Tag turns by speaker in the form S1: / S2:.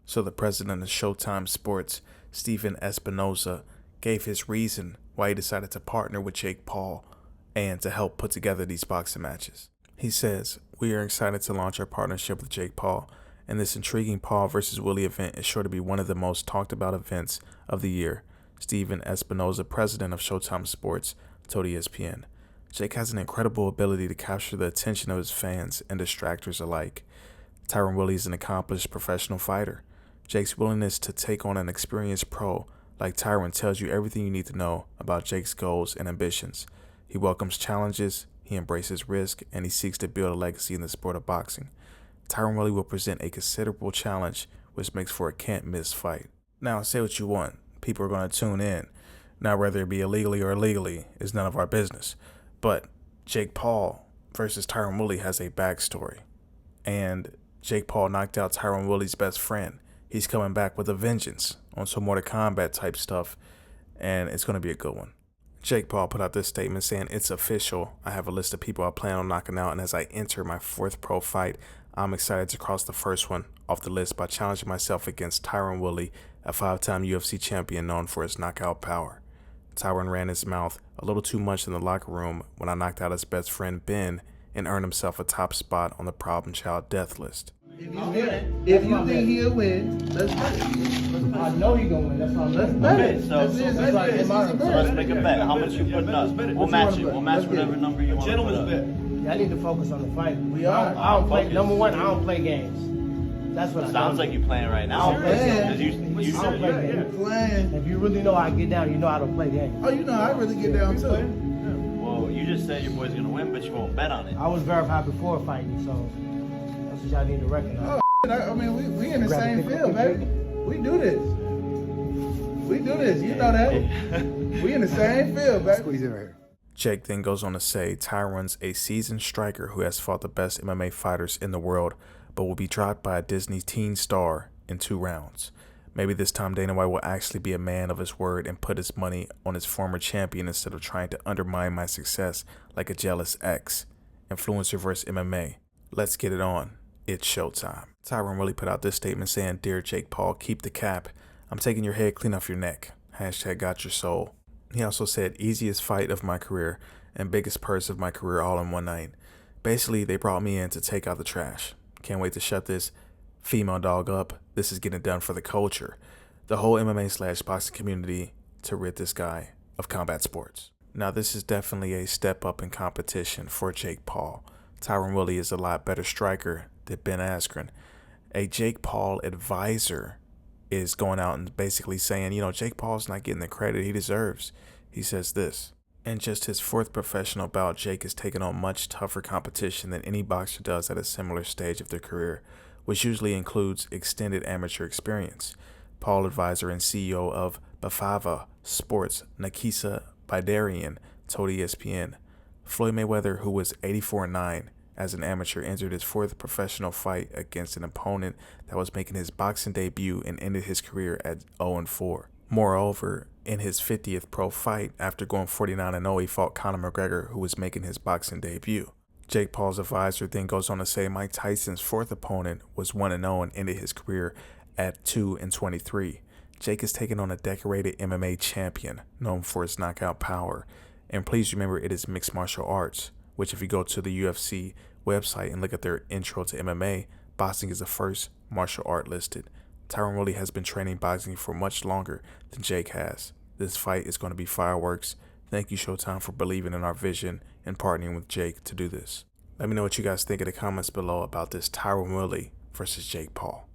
S1: So the president of Showtime Sports, Stephen Espinoza, gave his reason why he decided to partner with Jake Paul and to help put together these boxing matches. He says, "We are excited to launch our partnership with Jake Paul, and this intriguing Paul versus Willie event is sure to be one of the most talked about events of the year," Stephen Espinoza, president of Showtime Sports, told ESPN. Jake has an incredible ability to capture the attention of his fans and distractors alike. Tyron Willie is an accomplished professional fighter. Jake's willingness to take on an experienced pro like Tyron tells you everything you need to know about Jake's goals and ambitions. He welcomes challenges, he embraces risk, and he seeks to build a legacy in the sport of boxing. Tyron Willie will present a considerable challenge, which makes for a can't-miss fight. Now, say what you want. People are going to tune in. Now, whether it be illegally or legally is none of our business. But Jake Paul versus Tyron Willie has a backstory. And Jake Paul knocked out Tyron Willie's best friend. He's coming back with a vengeance on some Mortal Kombat type stuff, and it's going to be a good one. Jake Paul put out this statement saying, "It's official. I have a list of people I plan on knocking out, and as I enter my 4th pro fight, I'm excited to cross the first one off the list by challenging myself against Tyron Willie, a 5-time UFC champion known for his knockout power." Tyron ran his mouth a little too much in the locker room when I knocked out his best friend Ben and earned himself a top spot on the problem child death list.
S2: If you think he'll win, let's bet.
S3: I know he's gonna win. That's why
S2: Let's bet it.
S4: So let's make a bet. How much you putting up? We'll match it. We'll match whatever number you want. Gentlemen's bet.
S3: I need to focus on the fight.
S2: We are.
S3: I don't play. Number one, I don't play games. That's what
S4: Sounds like you're playing right now.
S3: I don't play
S2: Yeah.
S3: games. I don't play games.
S2: Playing.
S3: If you really know how I get down, you know I don't play games.
S2: Oh, you know I really get down too.
S4: Well, you just said your boy's gonna win, but you won't bet on it.
S3: I was verified before fighting, so that's what y'all need to recognize.
S2: Oh, I mean, we in the same field, baby. We do this. We do this. You know that. We in the same field, baby.
S5: Squeeze it right here.
S1: Jake then goes on to say Tyron's a seasoned striker who has fought the best MMA fighters in the world, but will be dropped by a Disney teen star in 2 rounds. Maybe this time Dana White will actually be a man of his word and put his money on his former champion instead of trying to undermine my success like a jealous ex. Influencer versus MMA. Let's get it on. It's showtime. Tyron Willie put out this statement saying, "Dear Jake Paul, keep the cap. I'm taking your head clean off your neck. Hashtag got your soul." He also said, "Easiest fight of my career and biggest purse of my career all in one night. Basically, they brought me in to take out the trash. Can't wait to shut this female dog up. This is getting done for the culture. The whole MMA/boxing community to rid this guy of combat sports." Now, this is definitely a step up in competition for Jake Paul. Tyron Willie is a lot better striker than Ben Askren. A Jake Paul advisor is going out and basically saying, Jake Paul's not getting the credit he deserves. He says this: "In just his 4th professional bout, Jake has taken on much tougher competition than any boxer does at a similar stage of their career, which usually includes extended amateur experience." Paul advisor and CEO of Bafava Sports, Nakisa Bidarian, told ESPN, "Floyd Mayweather, who was 84-9 as an amateur, entered his 4th professional fight against an opponent that was making his boxing debut and ended his career at 0-4. Moreover, in his 50th pro fight, after going 49-0, he fought Conor McGregor, who was making his boxing debut." Jake Paul's advisor then goes on to say Mike Tyson's 4th opponent was 1-0 and ended his career at 2-23. Jake is taking on a decorated MMA champion known for his knockout power. And please remember, it is mixed martial arts, which if you go to the UFC website and look at their intro to MMA, boxing is the first martial art listed. Tyron Willie has been training boxing for much longer than Jake has. This fight is going to be fireworks. Thank you, Showtime, for believing in our vision and partnering with Jake to do this. Let me know what you guys think in the comments below about this Tyron Willie versus Jake Paul.